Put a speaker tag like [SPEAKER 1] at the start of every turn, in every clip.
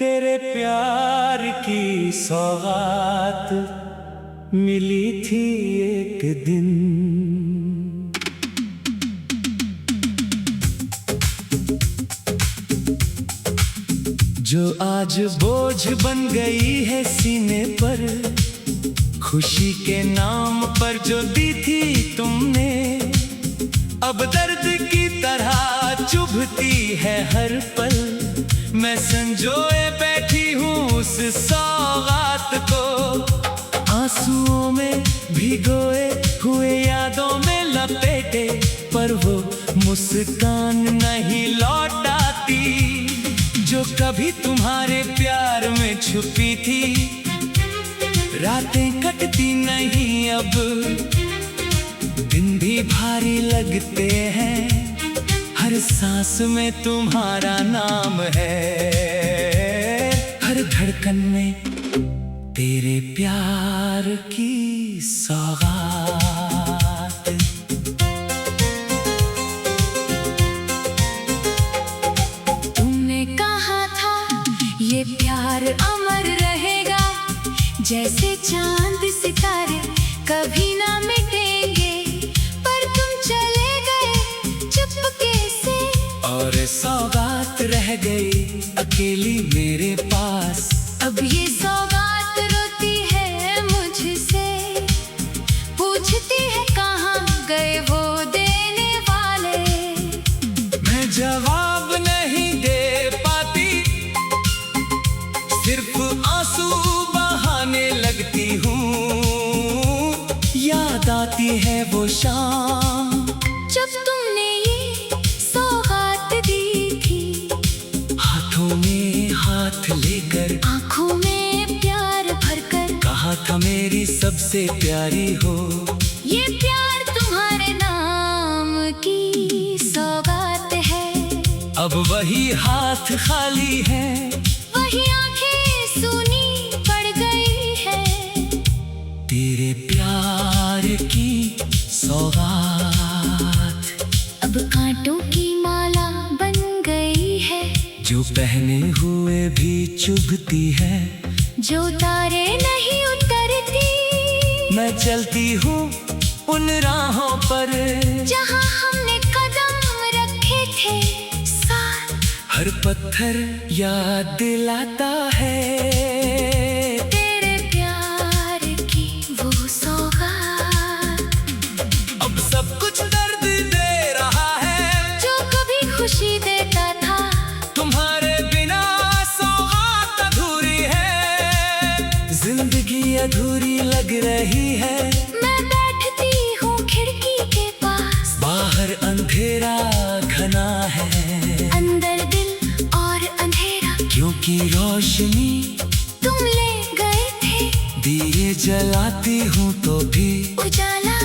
[SPEAKER 1] तेरे प्यार की सौगात मिली थी एक दिन। जो आज बोझ बन गई है सीने पर, खुशी के नाम पर जो दी थी तुमने, अब दर्द की तरह चुभती है हर पल। मैं संजोए बैठी हूँ उस सौगात को, आंसुओं में भिगोए हुए यादों में लपेटे, पर वो मुस्कान नहीं लौट आती जो कभी तुम्हारे प्यार में छुपी थी। रातें कटती नहीं अब, दिन भी भारी लगते हैं, हर सांस में तुम्हारा नाम है, हर धड़कन में तेरे प्यार की सौगात।
[SPEAKER 2] तुमने कहा था ये प्यार अमर रहेगा, जैसे चांद सितारे कभी ना मिटेंगे, पर तुम चले गए चुपके से,
[SPEAKER 1] और सौगात रह गई अकेली मेरे पास।
[SPEAKER 2] अब ये सौगात रोती है मुझसे, पूछती है कहाँ गए वो देने वाले।
[SPEAKER 1] मैं जवाब नहीं दे पाती, सिर्फ आंसू बहाने लगती हूँ। याद आती है वो शाम
[SPEAKER 2] जब तुमने ये सौगात दी थी,
[SPEAKER 1] हाथों में हाथ लेकर,
[SPEAKER 2] आँखों में प्यार भरकर,
[SPEAKER 1] कहा था मेरी सबसे प्यारी हो।
[SPEAKER 2] ये प्यार तुम्हारे नाम की सौगात है।
[SPEAKER 1] अब वही हाथ खाली है,
[SPEAKER 2] वही आंखें सूनी पड़ गई है,
[SPEAKER 1] तेरे प्यार की सौगात।
[SPEAKER 2] अब कांटों की माला बन गई है,
[SPEAKER 1] जो पहने हुए भी चुभती है,
[SPEAKER 2] जो तारे नहीं उतरती।
[SPEAKER 1] मैं चलती हूँ उन राहों पर,
[SPEAKER 2] जहाँ हमने कदम रखे थे साथ,
[SPEAKER 1] हर पत्थर याद दिलाता है
[SPEAKER 2] तेरे प्यार की वो सौगात।
[SPEAKER 1] अब सब कुछ दर्द दे रहा है,
[SPEAKER 2] जो कभी खुशी देता था,
[SPEAKER 1] तुम्हारे बिना सौगात अधूरी है। जिंदगी अधूरी लग रही है,
[SPEAKER 2] मैं बैठती हूँ खिड़की के पास,
[SPEAKER 1] बाहर अंधेरा घना है,
[SPEAKER 2] अंदर दिल और अंधेरा,
[SPEAKER 1] क्योंकि रोशनी
[SPEAKER 2] तुम ले गए थे।
[SPEAKER 1] दिए जलाती हूँ तो भी
[SPEAKER 2] उजाला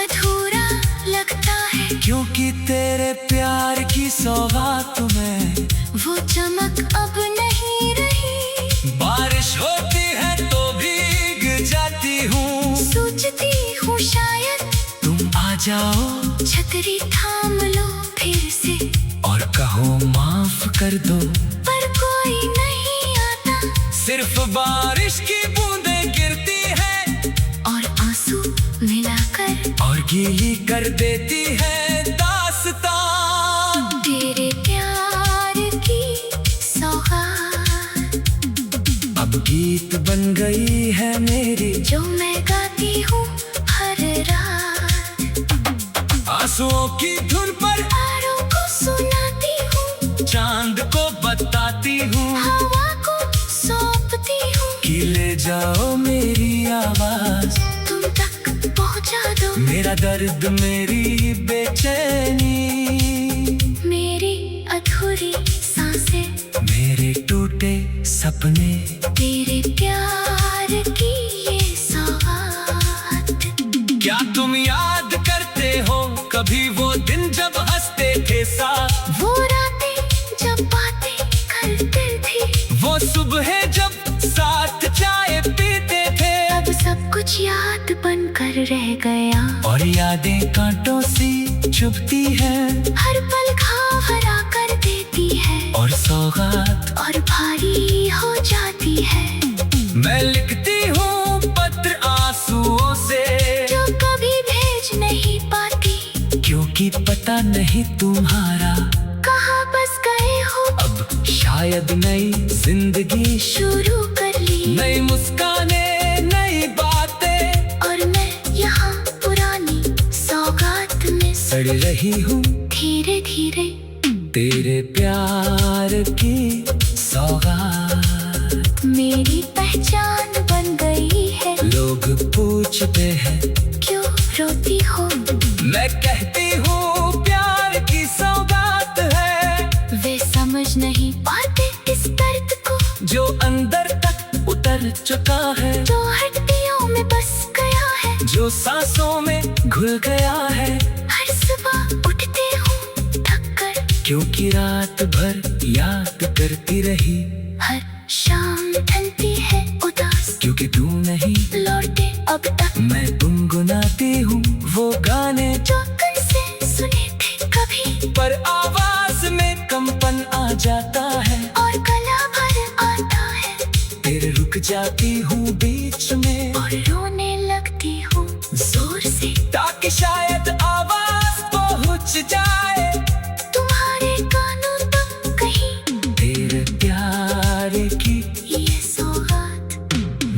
[SPEAKER 2] अधूरा लगता है,
[SPEAKER 1] क्योंकि तेरे प्यार की सौगात में
[SPEAKER 2] वो चमक अब नहीं रही।
[SPEAKER 1] बारिश होती है तो भीग जाती हूँ,
[SPEAKER 2] सोचती हूँ शायद
[SPEAKER 1] तुम आ जाओ,
[SPEAKER 2] छतरी थाम लो फिर से,
[SPEAKER 1] और कहो माफ कर दो,
[SPEAKER 2] पर कोई नहीं आता।
[SPEAKER 1] सिर्फ बारिश की बूंदें गिरती है,
[SPEAKER 2] और आंसू मिलाकर,
[SPEAKER 1] और गीली कर देती है दास्तां।
[SPEAKER 2] तेरे प्यार की सौगात
[SPEAKER 1] अब गीत बन गई है मेरी,
[SPEAKER 2] जो मैं गाती हूँ हर रात।
[SPEAKER 1] आंसुओं की धुन पर
[SPEAKER 2] तारों को सुनाती हूँ,
[SPEAKER 1] चांद को बताती हूँ,
[SPEAKER 2] हवा को सौंपती हूँ,
[SPEAKER 1] कि ले जाओ मेरी आवाज,
[SPEAKER 2] तुम तक पहुँचा दो
[SPEAKER 1] मेरा दर्द मेरी बेचैनी,
[SPEAKER 2] मेरी अधूरी सांसें,
[SPEAKER 1] मेरे टूटे सपने।
[SPEAKER 2] तेरे प्यार की ये सौगात।
[SPEAKER 1] क्या तुम याद करते हो कभी वो दिन जब हंसते थे साथ,
[SPEAKER 2] वो रातें जब बातें करते थे,
[SPEAKER 1] वो सुबह जब साथ चाय पीते थे।
[SPEAKER 2] अब सब कुछ याद बन कर रह गया,
[SPEAKER 1] और यादें कांटों सी चुभती है,
[SPEAKER 2] हर पल घाव हरा कर देती है,
[SPEAKER 1] और सौगात
[SPEAKER 2] और भारी हो
[SPEAKER 1] मैं लिखती हूँ पत्र आंसुओं से,
[SPEAKER 2] जो कभी भेज नहीं पाती,
[SPEAKER 1] क्योंकि पता नहीं तुम्हारा
[SPEAKER 2] कहाँ बस गए हो।
[SPEAKER 1] अब शायद नई जिंदगी
[SPEAKER 2] शुरू कर ली,
[SPEAKER 1] नई मुस्काने नई बातें,
[SPEAKER 2] और मैं यहाँ पुरानी सौगात में
[SPEAKER 1] सड़ रही हूँ
[SPEAKER 2] धीरे धीरे।
[SPEAKER 1] तेरे प्यार की सौगात
[SPEAKER 2] मेरी पहचान बन गई है,
[SPEAKER 1] लोग पूछते हैं
[SPEAKER 2] क्यों रोती हो।
[SPEAKER 1] मैं कहती हूँ प्यार की सौगात है,
[SPEAKER 2] वे समझ नहीं पाते इस दर्द को,
[SPEAKER 1] जो अंदर तक उतर चुका है,
[SPEAKER 2] जो हड्डियों में बस गया है,
[SPEAKER 1] जो सांसों में घुल गया है।
[SPEAKER 2] हर सुबह उठते हूँ थक कर,
[SPEAKER 1] क्योंकि रात भर याद करती रही,
[SPEAKER 2] हर शाम ढलती है उदास,
[SPEAKER 1] क्योंकि तू नहीं
[SPEAKER 2] लौटे अब तक।
[SPEAKER 1] मैं गुनगुनाती हूँ वो गाने
[SPEAKER 2] जो कल से सुने थे कभी,
[SPEAKER 1] पर आवाज में कंपन आ जाता है,
[SPEAKER 2] और गला भर आता है,
[SPEAKER 1] फिर रुक जाती हूँ बीच में
[SPEAKER 2] और रोने लगती हूँ जोर से,
[SPEAKER 1] ताकि शायद आवाज पहुँच जाए
[SPEAKER 2] तुम्हारे कानों तक कहीं।
[SPEAKER 1] तेरे प्यार की
[SPEAKER 2] ये सौगात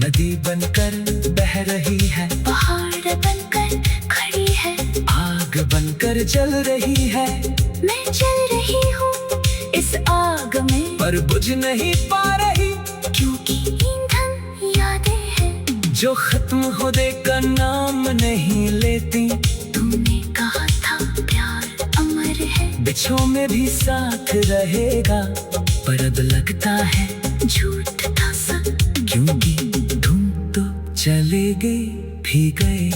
[SPEAKER 1] नदी बनकर बह रही है,
[SPEAKER 2] पहाड़ बनकर खड़ी है,
[SPEAKER 1] आग बनकर जल रही है।
[SPEAKER 2] मैं जल रही हूँ इस आग में,
[SPEAKER 1] पर बुझ नहीं पा रही,
[SPEAKER 2] क्योंकि ईंधन यादें हैं,
[SPEAKER 1] जो खत्म होने का नाम नहीं लेती।
[SPEAKER 2] तुमने कहा था प्यार अमर है,
[SPEAKER 1] बिछो में भी साथ रहेगा, पर अब लगता है
[SPEAKER 2] झूठ था सब,
[SPEAKER 1] क्योंकि तुम तो चले गए भी गए।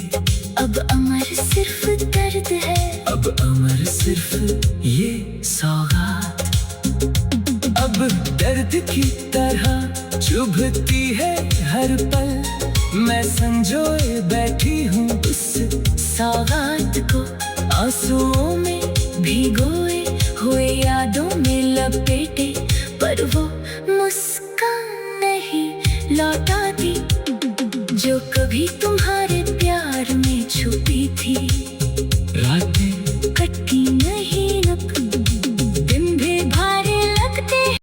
[SPEAKER 2] अब अमर सिर्फ दर्द है,
[SPEAKER 1] अब अमर सिर्फ ये सौगात, अब दर्द की तरह चुभती है हर पल। मैं संजोए बैठी हूँ उस सौगात को, आंसुओं में भिगोए हुए यादों में लपेटे